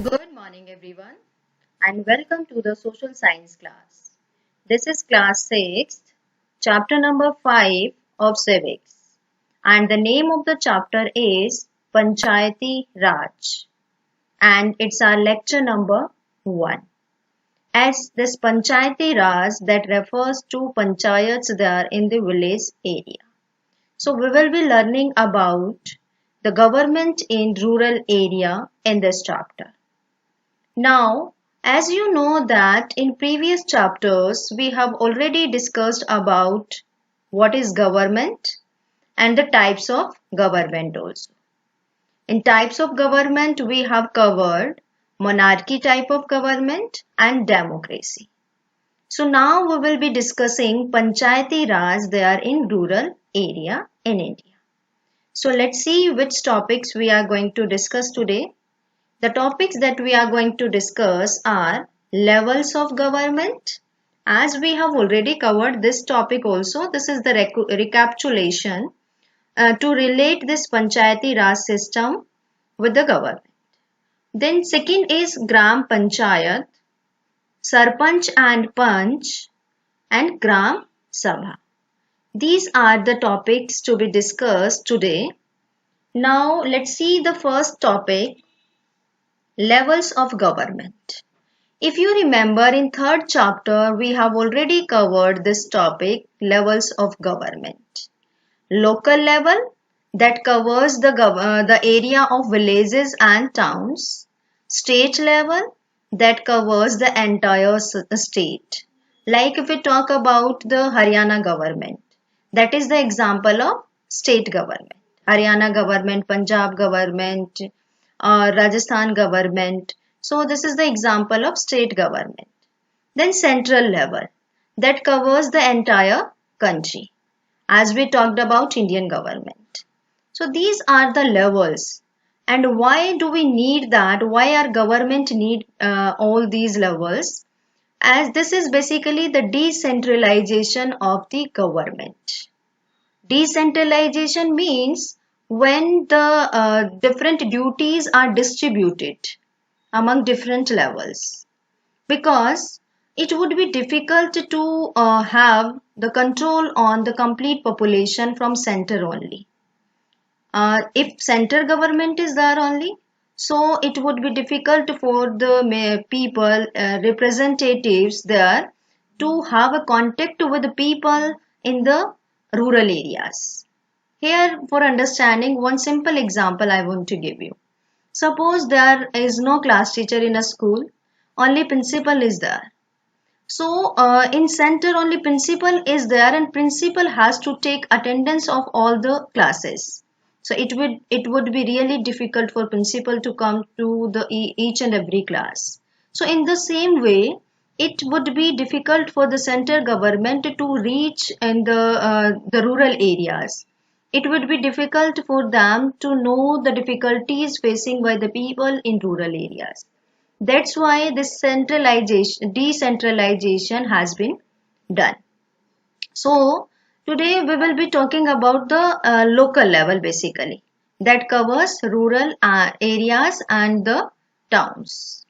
Good morning, everyone, and welcome to the social science class. This is class 6, chapter number 5 of civics, and the name of the chapter is Panchayati Raj, and it's our lecture number 1. As this Panchayati Raj that refers to panchayats there in the village area. So we will be learning about the government in rural area in this chapter. Now, as you know that in previous chapters we have already discussed about what is government and the types of government also. In types of government we have covered monarchy type of government and democracy. So now we will be discussing Panchayati Raj there in rural area in India. So let's see which topics we are going to discuss today. The topics that we are going to discuss are levels of government. As we have already covered this topic also, this is the recapitulation to relate this Panchayati Raj system with the government. Then second is Gram Panchayat, Sarpanch and Panch and Gram Sabha. These are the topics to be discussed today. Now let's see the first topic, levels of government. If you remember in third chapter, we have already covered this topic, levels of government. Local level that covers the area of villages and towns. State level that covers the entire state. Like if we talk about the Haryana government, that is the example of state government. Haryana government, Punjab government, Rajasthan government. So this is the example of state government. Then central level that covers the entire country as we talked about Indian government. So these are the levels. And why do we need that? Why our government need all these levels? As this is basically the decentralization of the government. Decentralization means when the different duties are distributed among different levels, because it would be difficult to have the control on the complete population from center only. If center government is there only, so it would be difficult for the people, representatives there to have a contact with the people in the rural areas. Here, for understanding, one simple example I want to give you. Suppose there is no class teacher in a school, only principal is there. So in center only principal is there and principal has to take attendance of all the classes. So it would be really difficult for principal to come to the each and every class. So in the same way, it would be difficult for the center government to reach in the rural areas. It would be difficult for them to know the difficulties facing by the people in rural areas. That's why this decentralization has been done. So today we will be talking about the local level basically that covers rural areas and the towns.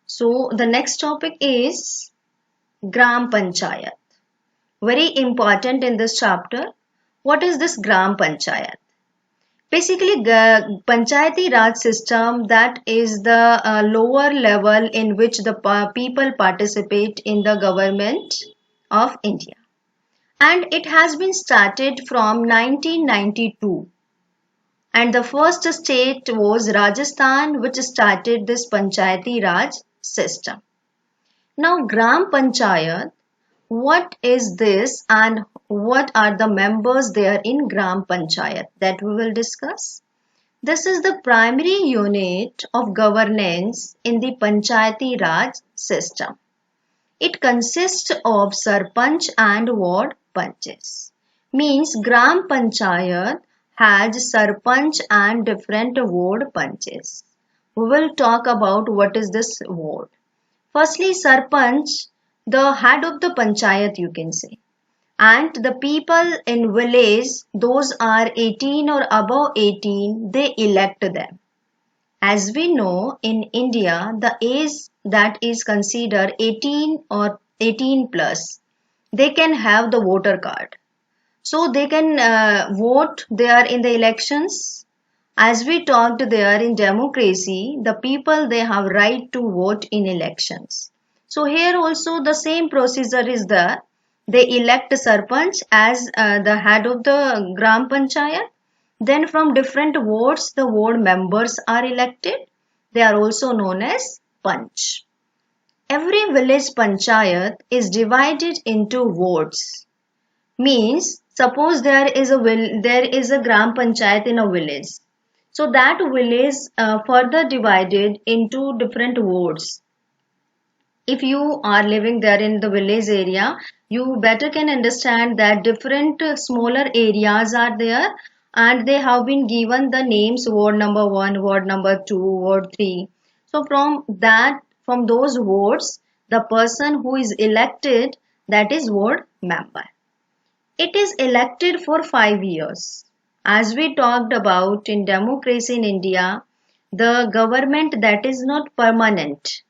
So the next topic is Gram Panchayat. Very important in this chapter. What is this Gram Panchayat? Basically, Panchayati Raj system, that is the lower level in which the people participate in the government of India. And it has been started from 1992. And the first state was Rajasthan, which started this Panchayati Raj system. Now, Gram Panchayat, what is this and what are the members there in Gram Panchayat that we will discuss? This is the primary unit of governance in the Panchayati Raj system. It consists of Sarpanch and Ward Panches. Means Gram Panchayat has Sarpanch and different Ward Panches. We will talk about what is this ward. Firstly, Sarpanch, the head of the Panchayat you can say. And the people in village, those are 18 or above 18, they elect them. As we know, in India, the age that is considered 18 or 18 plus, they can have the voter card. So they can vote there in the elections. As we talked there in democracy, the people they have right to vote in elections. So here also the same procedure is there. They elect Sarpanch as the head of the Gram Panchayat. Then from different wards, the ward members are elected. They are also known as Panch. Every village panchayat is divided into wards. Means suppose there is a gram panchayat in a village. So that village further divided into different wards. If you are living there in the village area, you better can understand that different smaller areas are there and they have been given the names ward number 1, ward number 2, ward 3. So from those wards, the person who is elected, that is ward member. It is elected for 5 years. As we talked about in democracy in India, the government that is not permanent.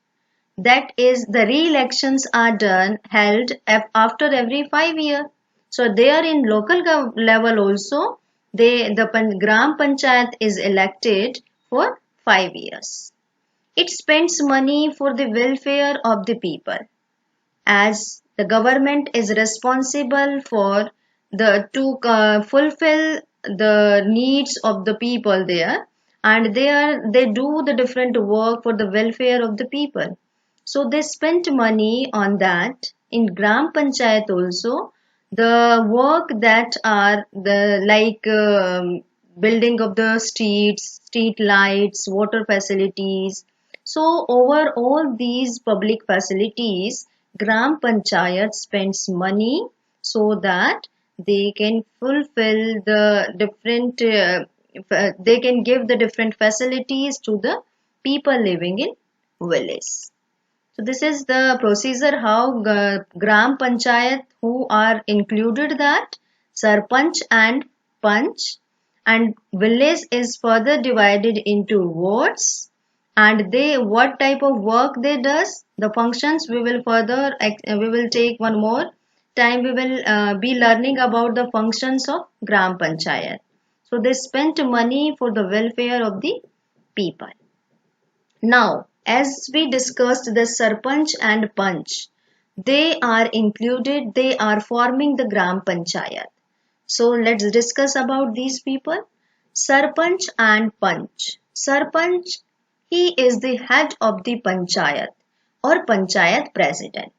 That is, the re-elections are held after every 5 years. So there in local level also, the Gram Panchayat is elected for 5 years. It spends money for the welfare of the people, as the government is responsible for to fulfill the needs of the people there, and they do the different work for the welfare of the people. So they spent money on that. In Gram Panchayat also, the work that are the building of the streets, street lights, water facilities. So over all these public facilities, Gram Panchayat spends money so that they can fulfill the different, they can give the different facilities to the people living in village. So this is the procedure how Gram Panchayat who are included, that Sarpanch and Panch, and village is further divided into wards, and they what type of work they does, the functions we will we will take one more time, we will be learning about the functions of Gram Panchayat. So they spent money for the welfare of the people. Now, as we discussed the Sarpanch and Panch, they are included, they are forming the Gram Panchayat. So let's discuss about these people. Sarpanch and Panch. Sarpanch, he is the head of the Panchayat or Panchayat President.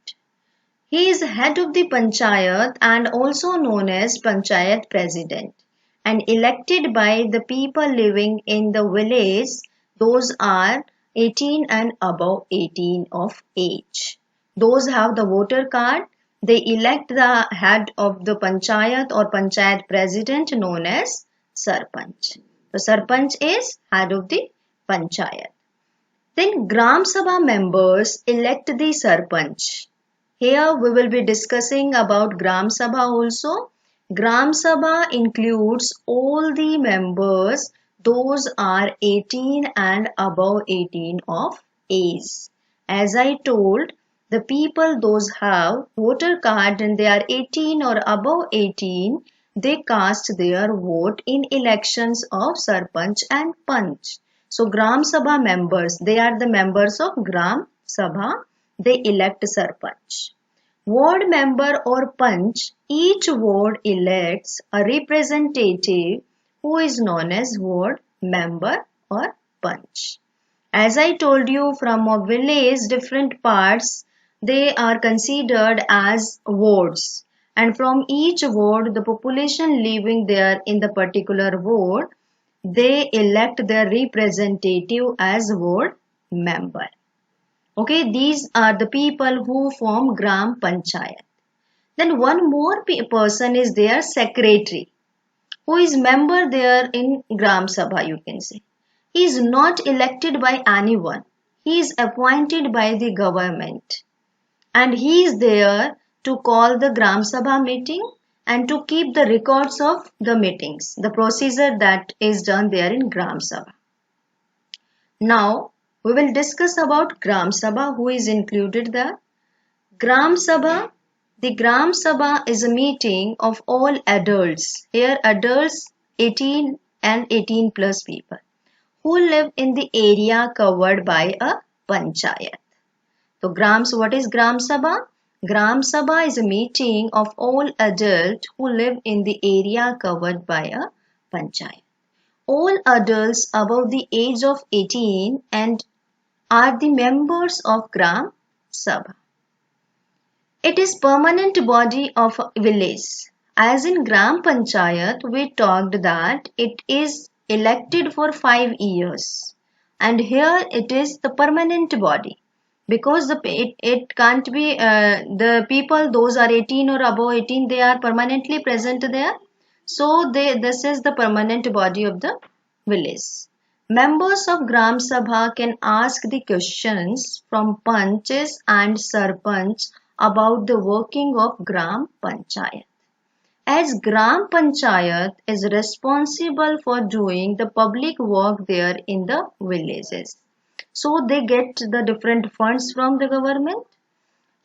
He is head of the Panchayat and also known as Panchayat President, and elected by the people living in the village. Those are 18 and above 18 of age. Those have the voter card. They elect the head of the Panchayat or Panchayat President known as Sarpanch. The Sarpanch is head of the Panchayat. Then Gram Sabha members elect the Sarpanch. Here we will be discussing about Gram Sabha also. Gram Sabha includes all the members, those are 18 and above 18 of age. As I told, the people those have voter card and they are 18 or above 18, they cast their vote in elections of Sarpanch and Panch. So Gram Sabha members, they are the members of Gram Sabha. They elect Sarpanch. Ward member or Panch, each ward elects a representative who is known as ward member or Panch. As I told you, from a village, different parts, they are considered as wards. And from each ward, the population living there in the particular ward, they elect their representative as ward member. Okay, these are the people who form Gram Panchayat. Then one more person is their secretary, who is member there in Gram Sabha, you can say. He is not elected by anyone. He is appointed by the government. And he is there to call the Gram Sabha meeting and to keep the records of the meetings, the procedure that is done there in Gram Sabha. Now we will discuss about Gram Sabha, who is included there. Gram Sabha. The Gram Sabha is a meeting of all adults. Here adults 18 and 18 plus people who live in the area covered by a panchayat. So what is Gram Sabha? Gram Sabha is a meeting of all adults who live in the area covered by a panchayat. All adults above the age of 18 and are the members of Gram Sabha. It is permanent body of a village. As in Gram Panchayat, we talked that it is elected for 5 years. And here it is the permanent body. Because it can't be, the people, those are 18 or above 18, they are permanently present there. So this is the permanent body of the village. Members of Gram Sabha can ask the questions from Panches and Sarpanch about the working of Gram Panchayat. As Gram Panchayat is responsible for doing the public work there in the villages. So they get the different funds from the government.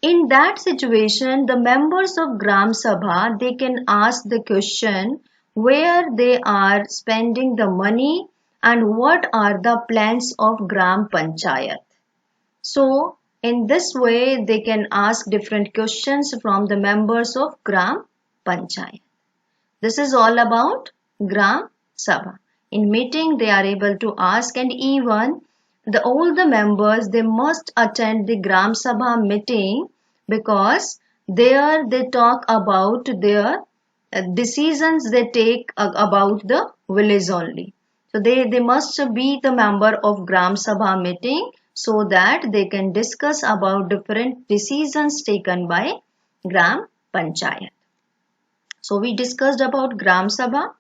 In that situation, the members of Gram Sabha, they can ask the question where they are spending the money and what are the plans of Gram Panchayat. So, in this way, they can ask different questions from the members of Gram Panchayat. This is all about Gram Sabha. In meeting, they are able to ask, and even all the members, they must attend the Gram Sabha meeting, because there they talk about their decisions they take about the village only. So they must be the member of Gram Sabha meeting so that they can discuss about different decisions taken by Gram Panchayat. So we discussed about Gram Sabha,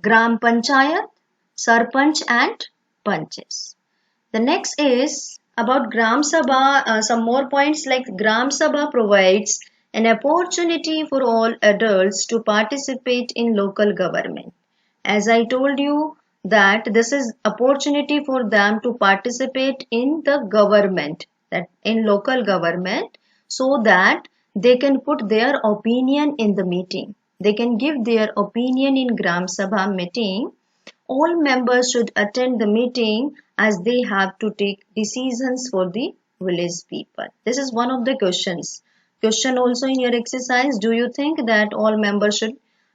Gram Panchayat, Sarpanch and Panches. The next is about Gram Sabha, some more points like Gram Sabha provides an opportunity for all adults to participate in local government. As I told you that this is opportunity for them to participate in the government, that in local government, so that they can put their opinion in the meeting. They can give their opinion in Gram Sabha meeting. All members should attend the meeting as they have to take decisions for the village people. This is one of the questions. Question also in your exercise, do you think that all members should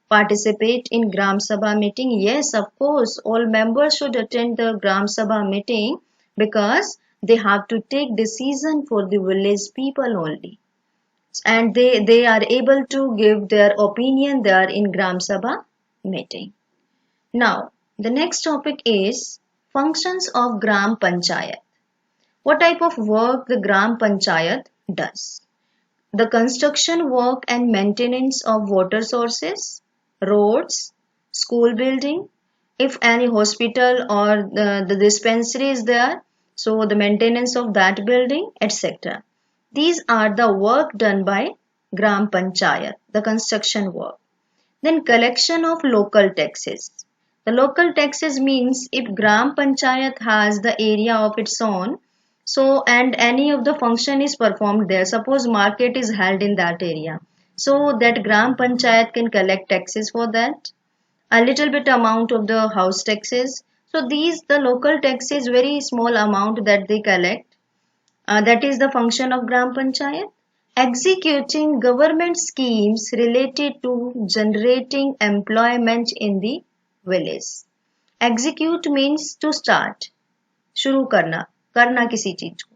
participate in Gram Sabha meeting? Yes, of course, all members should attend the Gram Sabha meeting because they have to take decision for the village people only. And they are able to give their opinion there in Gram Sabha meeting. Now, the next topic is functions of Gram Panchayat. What type of work the Gram Panchayat does? The construction work and maintenance of water sources, roads, school building, if any hospital or the dispensary is there, so the maintenance of that building, etc. These are the work done by Gram Panchayat, the construction work. Then collection of local taxes. The local taxes means if Gram Panchayat has the area of its own, so and any of the function is performed there, suppose market is held in that area, so that Gram Panchayat can collect taxes for that, a little bit amount of the house taxes. So these, the local taxes, very small amount that they collect, that is the function of Gram Panchayat. Executing government schemes related to generating employment in the village. Execute means to start, शुरू करना किसी चीज को.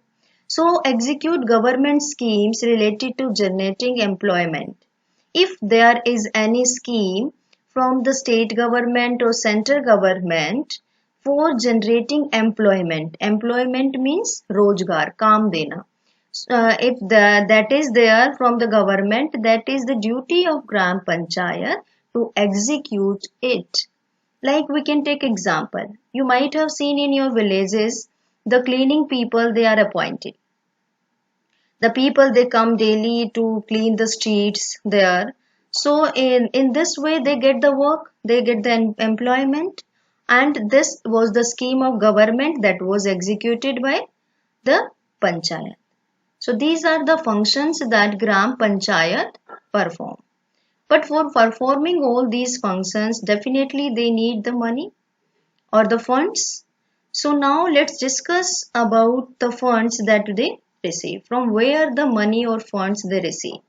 So execute government schemes related to generating employment. If there is any scheme from the state government or central government for generating employment, employment means रोजगार, काम देना. If that is there from the government, that is the duty of Gram Panchayat to execute it. Like we can take example. You might have seen in your villages, the cleaning people, they are appointed. The people, they come daily to clean the streets there. So in this way, they get the work, they get the employment. and this was the scheme of government that was executed by the panchayat. So these are the functions that Gram Panchayat perform. But for performing all these functions, definitely they need the money or the funds. So now let's discuss about the funds that they receive, from where the money or funds they receive.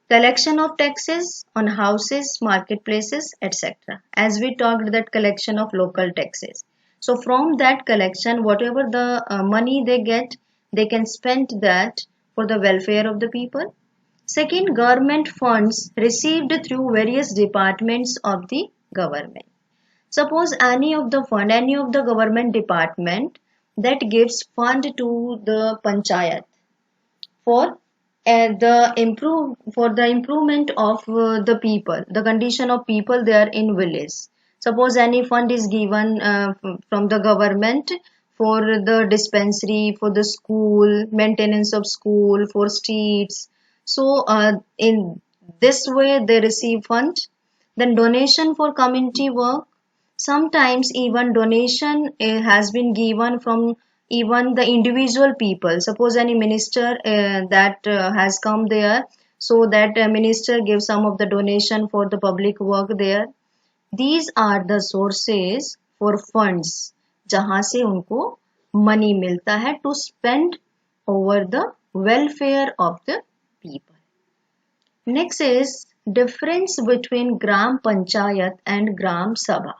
Collection of taxes on houses, marketplaces, etc. As we talked, that collection of local taxes. So from that collection, whatever the money they get, they can spend that for the welfare of the people. Second, government funds received through various departments of the government. Suppose any of the fund, any of the government department that gives fund to the panchayat for the improvement of the people, the condition of people there in village. Suppose any fund is given from the government for the dispensary, for the school, maintenance of school, for streets. So in this way they receive fund. Then donation for community work. Sometimes even donation has been given from even the individual people. Suppose any minister that has come there, so that minister gives some of the donation for the public work there. These are the sources for funds जहाँ से उनको money मिलता है to spend over the welfare of the people. Next is difference between Gram Panchayat and Gram Sabha.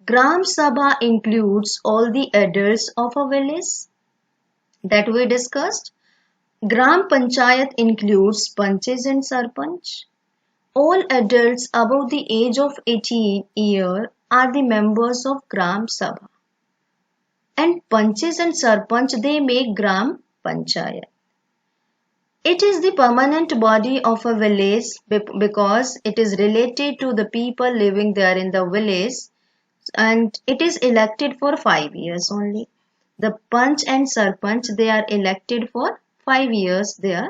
Gram Sabha includes all the adults of a village that we discussed. Gram Panchayat includes panches and sarpanch. All adults above the age of 18 years are the members of Gram Sabha. And panches and sarpanch, they make Gram Panchayat. It is the permanent body of a village because it is related to the people living there in the village, and it is elected for 5 years only. The Panch and Sarpanch, they are elected for 5 years there.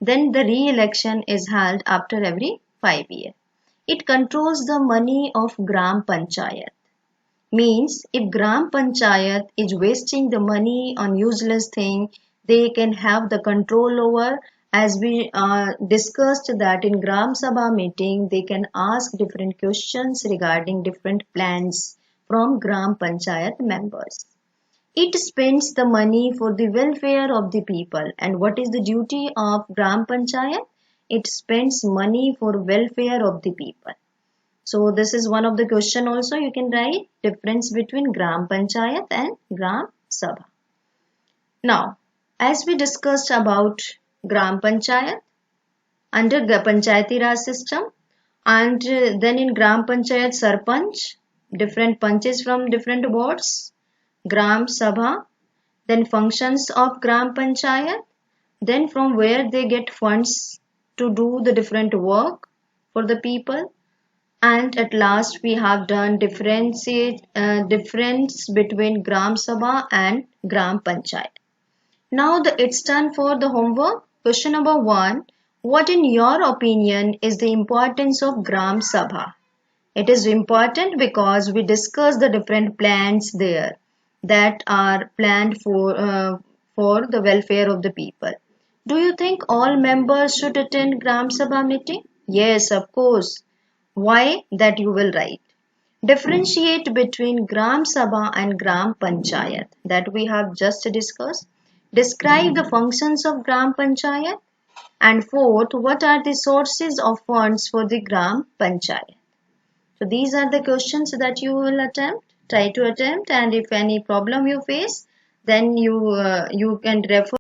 Then the re-election is held after every 5 years. It controls the money of Gram Panchayat. Means if Gram Panchayat is wasting the money on useless thing, they can have the control over. As we discussed that in Gram Sabha meeting, they can ask different questions regarding different plans from Gram Panchayat members. It spends the money for the welfare of the people. And what is the duty of Gram Panchayat? It spends money for welfare of the people. So this is one of the question also you can write, difference between Gram Panchayat and Gram Sabha. Now, as we discussed about Gram Panchayat, under the Panchayati Raj system, and then in Gram Panchayat Sarpanch, different punches from different wards, Gram Sabha, then functions of Gram Panchayat, then from where they get funds to do the different work for the people, and at last we have done difference between Gram Sabha and Gram Panchayat. Now it's time for the homework. Question number 1. What in your opinion is the importance of Gram Sabha? It is important because we discuss the different plans there that are planned for the welfare of the people. Do you think all members should attend Gram Sabha meeting? Yes, of course. Why? That you will write. Differentiate between Gram Sabha and Gram Panchayat that we have just discussed. Describe the functions of Gram Panchayat. And fourth, what are the sources of funds for the Gram Panchayat? So these are the questions that you will attempt. Try to attempt, and if any problem you face, then you can refer